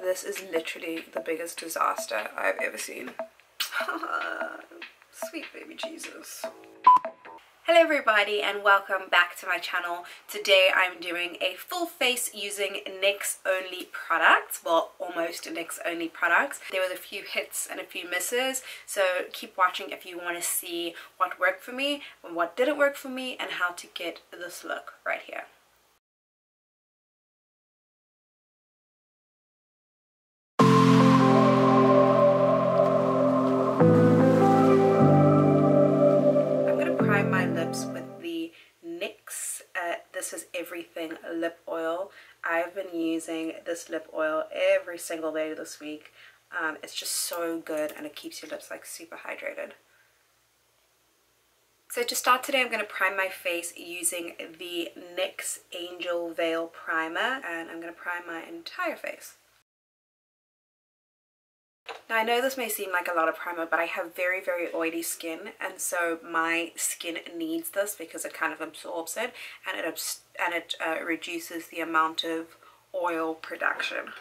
this is literally the biggest disaster I've ever seen. Sweet baby Jesus. Hello everybody and welcome back to my channel. Today I'm doing a full face using NYX only products. Well, almost NYX only products. There was a few hits and a few misses, so keep watching if you want to see what worked for me and what didn't work for me and how to get this look right here. With the NYX This Is Everything lip oil. I've been using this lip oil every single day this week. It's just so good and it keeps your lips like super hydrated. So to start today, I'm going to prime my face using the NYX Angel Veil Primer, and I'm going to prime my entire face. Now I know this may seem like a lot of primer, but I have very oily skin, and so my skin needs this because it kind of absorbs it and it reduces the amount of oil production.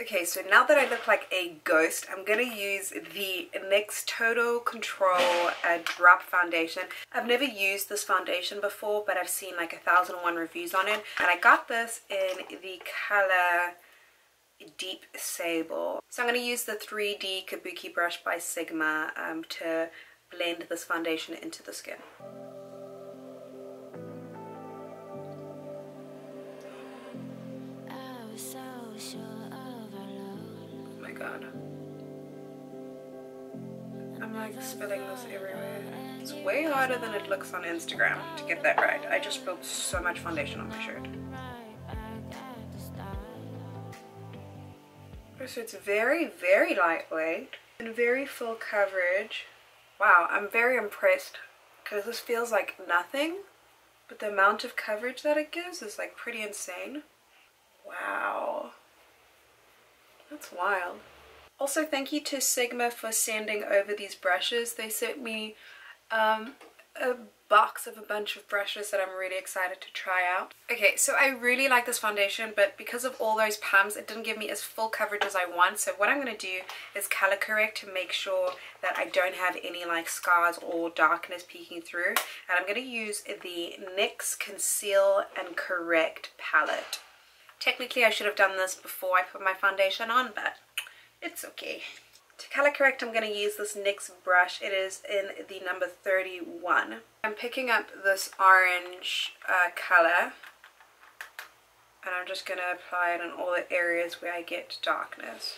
Okay, so now that I look like a ghost, I'm going to use the NYX Total Control Drop Foundation. I've never used this foundation before, but I've seen like 1001 reviews on it, and I got this in the color Deep Sable. So I'm going to use the 3D Kabuki brush by Sigma to blend this foundation into the skin. Oh my god. I'm like spilling this everywhere. It's way harder than it looks on Instagram to get that right. I just spilled so much foundation on my shirt. So it's very lightweight and very full coverage. Wow, I'm very impressed because this feels like nothing, but the amount of coverage that it gives is like pretty insane. Wow, that's wild. Also, thank you to Sigma for sending over these brushes. They sent me a box of a bunch of brushes that I'm really excited to try out. Okay, so I really like this foundation, but because of all those pumps, it didn't give me as full coverage as I want. So what I'm going to do is color correct to make sure that I don't have any like scars or darkness peeking through. And I'm going to use the NYX Conceal and Correct palette. Technically, I should have done this before I put my foundation on, but it's okay. To color correct, I'm going to use this NYX brush. It is in the number 31. I'm picking up this orange color, and I'm just going to apply it in all the areas where I get darkness.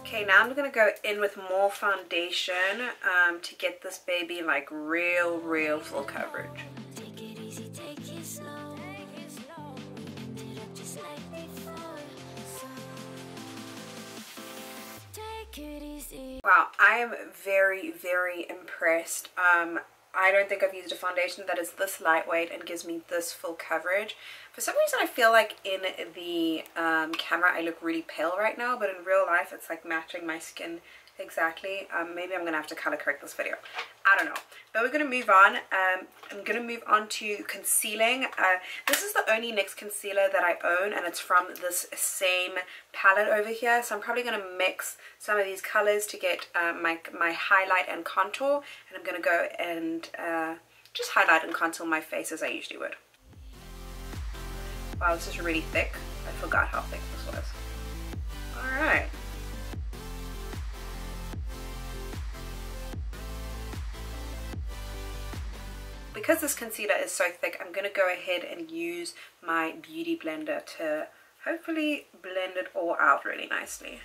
Okay, now I'm going to go in with more foundation to get this baby like real full coverage. Wow, I am very impressed. I don't think I've used a foundation that is this lightweight and gives me this full coverage. For some reason I feel like in the camera I look really pale right now, but in real life it's like matching my skin exactly. Maybe I'm gonna have to color correct this video, I don't know, but we're gonna move on. I'm gonna move on to concealing. This is the only NYX concealer that I own, and it's from this same palette over here, so I'm probably gonna mix some of these colors to get my highlight and contour, and I'm gonna go and just highlight and contour my face as I usually would. Wow, this is really thick. I forgot how thick this was. Alright. Because this concealer is so thick, I'm going to go ahead and use my beauty blender to hopefully blend it all out really nicely.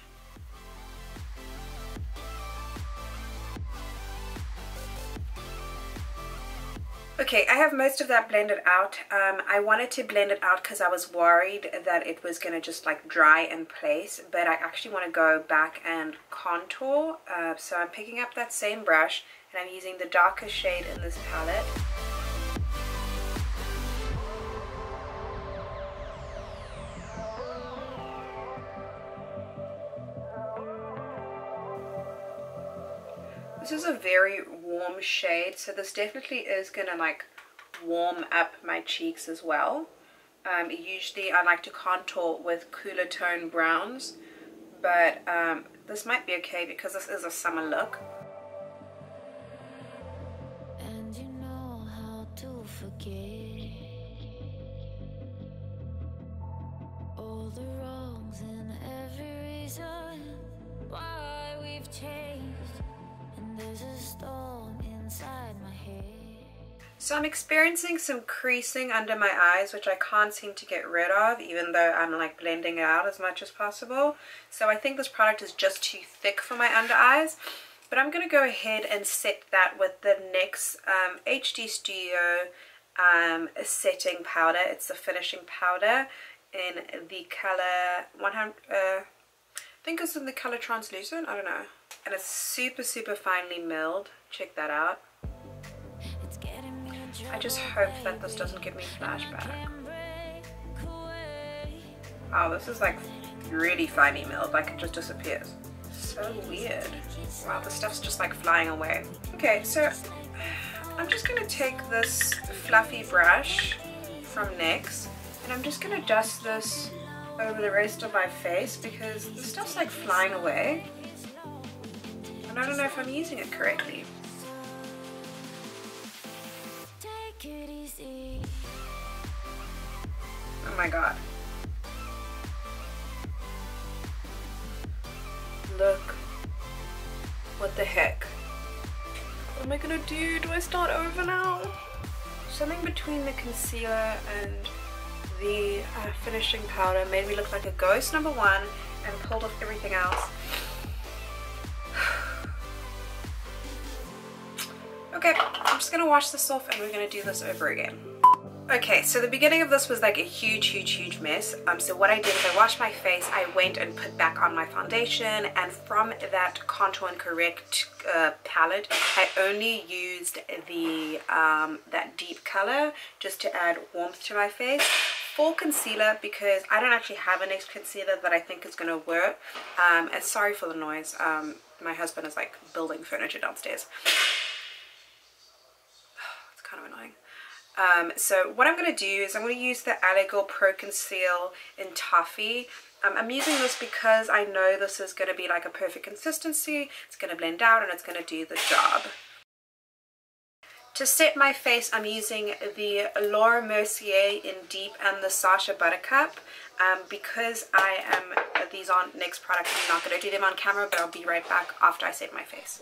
Okay, I have most of that blended out. I wanted to blend it out because I was worried that it was going to just like dry in place, but I actually want to go back and contour. So I'm picking up that same brush and I'm using the darker shade in this palette. This is a very warm shade, so this definitely is gonna like warm up my cheeks as well. Usually I like to contour with cooler tone browns, but this might be okay because this is a summer look. And you know how to forget all the wrongs and every reason why we've changed, and there's a storm inside my head. So I'm experiencing some creasing under my eyes, which I can't seem to get rid of, even though I'm like blending it out as much as possible. So I think this product is just too thick for my under eyes. But I'm going to go ahead and set that with the NYX HD Studio setting powder. It's the finishing powder in the color 100, I think it's in the color translucent, I don't know. And it's super, super finely milled. Check that out. I just hope that this doesn't give me flashback. Wow, this is like really finely milled, like it just disappears. So weird. Wow, the stuff's just like flying away. Okay, so I'm just gonna take this fluffy brush from NYX and I'm just gonna dust this over the rest of my face because the stuff's like flying away. And I don't know if I'm using it correctly. Oh my god. Look. What the heck? What am I gonna do? Do I start over now? Something between the concealer and the finishing powder made me look like a ghost, number one, and pulled off everything else. Okay, I'm just gonna wash this off and we're gonna do this over again. Okay, so the beginning of this was like a huge mess. So what I did is I washed my face, I went and put back on my foundation, and from that Contour and Correct palette, I only used the that deep color just to add warmth to my face. For concealer, because I don't actually have a NYX concealer that I think is going to work. And sorry for the noise, my husband is like building furniture downstairs. It's kind of annoying. So what I'm going to do is I'm going to use the Allegal Pro Conceal in Toffee. I'm using this because I know this is going to be like a perfect consistency. It's going to blend out and it's going to do the job. To set my face, I'm using the Laura Mercier in Deep and the Sacha Buttercup. Because these aren't NYX products, I'm not going to do them on camera, but I'll be right back after I set my face.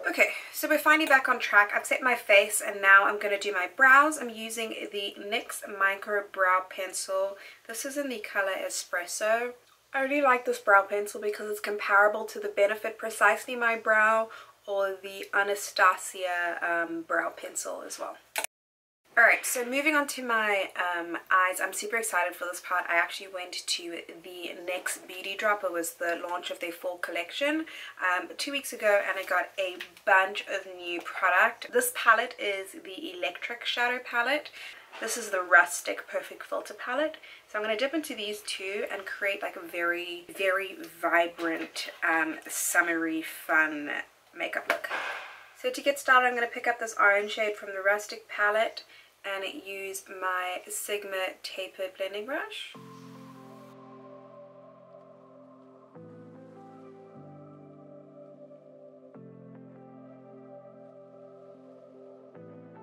Okay, so we're finally back on track. I've set my face and now I'm going to do my brows. I'm using the NYX Micro Brow Pencil. This is in the color Espresso. I really like this brow pencil because it's comparable to the Benefit Precisely My Brow or the Anastasia brow pencil as well. Alright, so moving on to my eyes, I'm super excited for this part. I actually went to the NYX Beauty Drop. It was the launch of their fall collection 2 weeks ago, and I got a bunch of new product. This palette is the Electric Shadow palette. This is the Rustic Perfect Filter palette. So I'm going to dip into these two and create like a very, very vibrant, summery, fun makeup look. So to get started, I'm going to pick up this orange shade from the Rustic palette and use my Sigma tapered blending brush.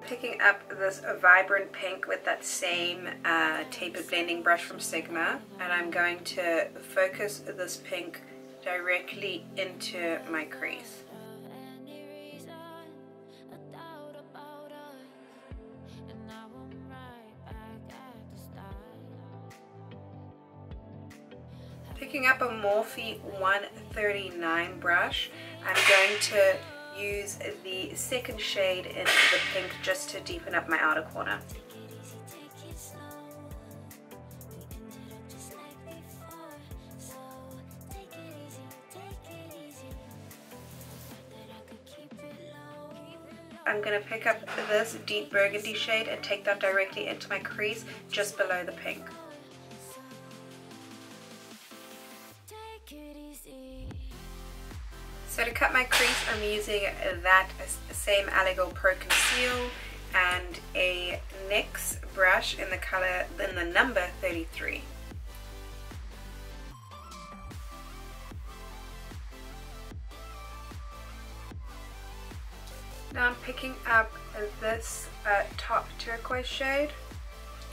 Picking up this vibrant pink with that same tapered blending brush from Sigma, and I'm going to focus this pink directly into my crease. Picking up a Morphe 139 brush, I'm going to use the second shade in the pink just to deepen up my outer corner. I'm going to pick up this deep burgundy shade and take that directly into my crease just below the pink. So to cut my crease, I'm using that same Allegal Pro Conceal and a NYX brush in the number 33. Now I'm picking up this top turquoise shade,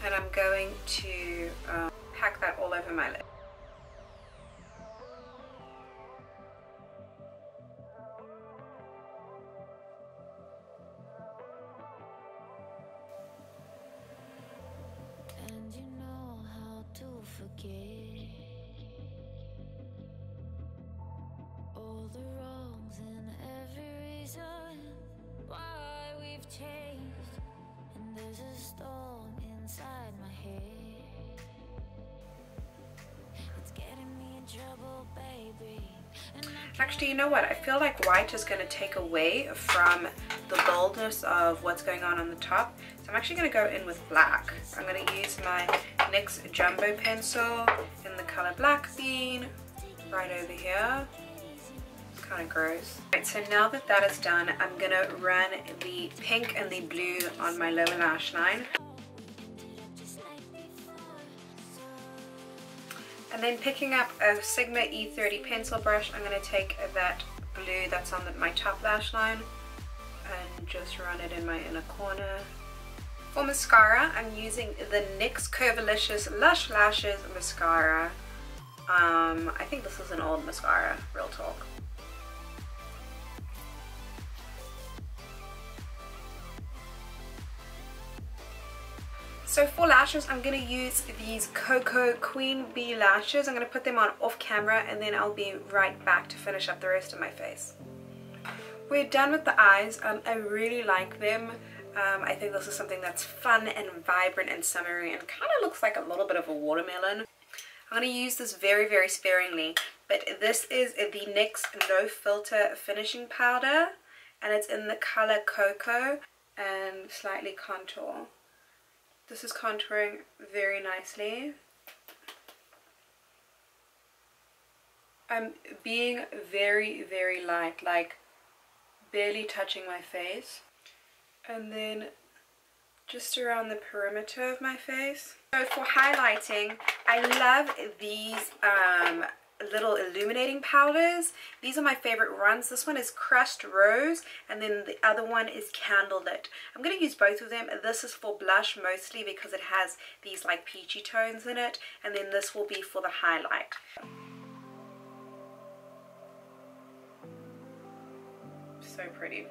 and I'm going to pack that all over my lid. And you know how to forget all the wrongs and every reason why we've changed. And there's a storm inside my head. It's getting me in trouble, baby. Actually, you know what? I feel like white is going to take away from the boldness of what's going on the top. So I'm actually going to go in with black. I'm going to use my NYX Jumbo Pencil in the color Black Bean right over here. It's kind of gross. Right, so now that that is done, I'm going to run the pink and the blue on my lower lash line. And then picking up a Sigma E30 pencil brush, I'm going to take that blue that's on my top lash line and just run it in my inner corner. For mascara, I'm using the NYX Curvilicious Lush Lashes mascara. I think this is an old mascara, real talk. So for lashes, I'm going to use these Cocoa Queen Bee lashes. I'm going to put them on off camera, and then I'll be right back to finish up the rest of my face. We're done with the eyes. I really like them. I think this is something that's fun and vibrant and summery and kind of looks like a little bit of a watermelon. I'm going to use this very, very sparingly, but this is the NYX No Filter Finishing Powder, and it's in the color Cocoa and slightly contour. This is contouring very nicely. I'm being very, very light, like barely touching my face. And then just around the perimeter of my face. So for highlighting, I love these little illuminating powders. These are my favorite ones. This one is Crushed Rose, and then the other one is Candlelit. I'm going to use both of them. This is for blush mostly because it has these like peachy tones in it, and then this will be for the highlight. So pretty.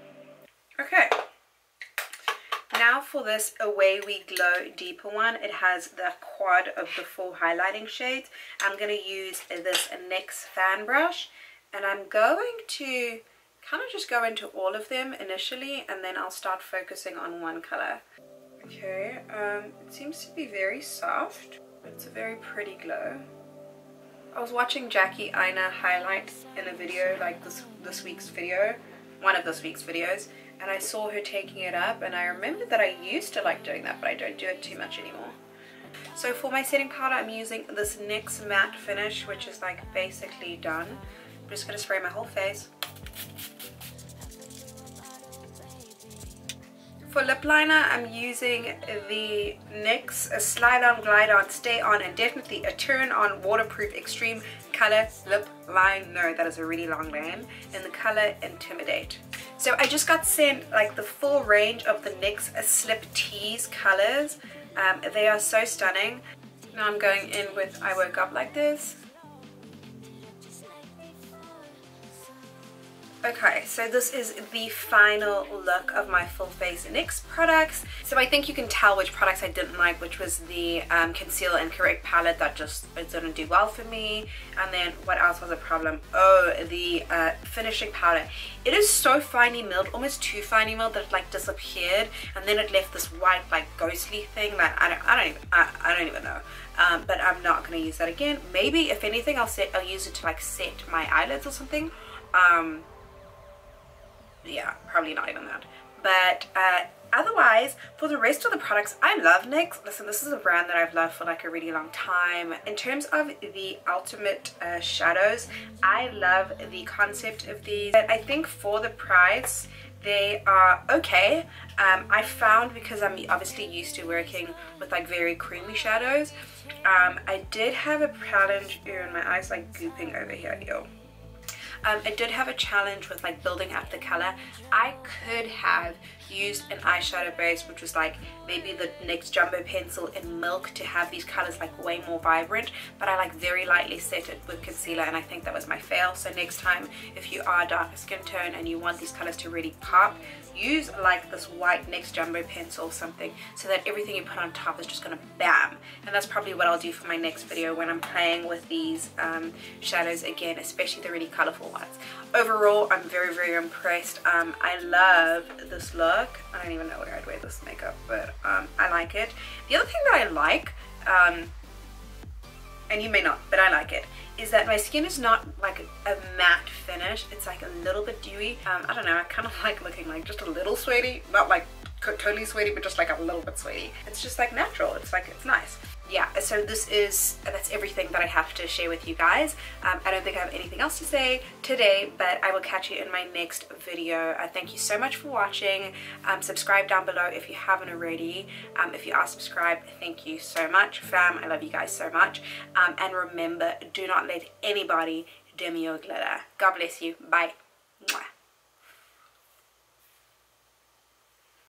Okay. Now for this Away We Glow deeper one, it has the quad of the 4 highlighting shades. I'm going to use this NYX fan brush, and I'm going to kind of just go into all of them initially, and then I'll start focusing on one color. Okay, it seems to be very soft. It's a very pretty glow. I was watching Jackie Aina highlights in a video like this week's video, one of this week's videos, and I saw her taking it up, and I remember that I used to like doing that, but I don't do it too much anymore. So for my setting powder, I'm using this NYX matte finish, which is like basically done. I'm just going to spray my whole face. For lip liner, I'm using the NYX Slide On, Glide On, Stay On, and definitely a Turn On Waterproof Extreme Color Lip Liner. That is a really long name. In the color Intimidate. So I just got sent like the full range of the NYX Slip Tease colors. They are so stunning. Now I'm going in with I Woke Up Like This. Okay, so this is the final look of my full face NYX products. So I think you can tell which products I didn't like, which was the Conceal and Correct palette that just didn't do well for me. And then what else was a problem? Oh, the finishing powder. It is so finely milled, almost too finely milled, that it like disappeared, and then it left this white like ghostly thing that I don't even know. But I'm not gonna use that again. Maybe if anything, I'll use it to like set my eyelids or something. Yeah, probably not even that. But otherwise, for the rest of the products, I love NYX. Listen, this is a brand that I've loved for like a really long time. In terms of the ultimate shadows, I love the concept of these. But I think for the price, they are okay. I found, because I'm obviously used to working with like very creamy shadows, I did have a challenge. And my eyes like gooping over here, yo. I did have a challenge with like building up the color. I could have used an eyeshadow base which was like maybe the NYX Jumbo Pencil in Milk to have these colors like way more vibrant, but I like very lightly set it with concealer, and I think that was my fail. So next time, if you are darker skin tone and you want these colors to really pop, use like this white NYX Jumbo Pencil or something, so that everything you put on top is just gonna bam. And that's probably what I'll do for my next video when I'm playing with these shadows again, especially the really colorful ones. Overall, I'm very, very impressed. I love this look. I don't even know where I'd wear this makeup, but I like it. The other thing that I like, and you may not, but I like it, is that my skin is not like a matte finish. It's like a little bit dewy. I don't know, I kind of like looking like just a little sweaty, not like totally sweaty, but just like a little bit sweaty. It's just like natural. It's like, it's nice. Yeah, so that's everything that I have to share with you guys. I don't think I have anything else to say today, but I will catch you in my next video. Thank you so much for watching. Subscribe down below if you haven't already. If you are subscribed, thank you so much. Fam, I love you guys so much. And remember, do not let anybody dim your glitter. God bless you. Bye.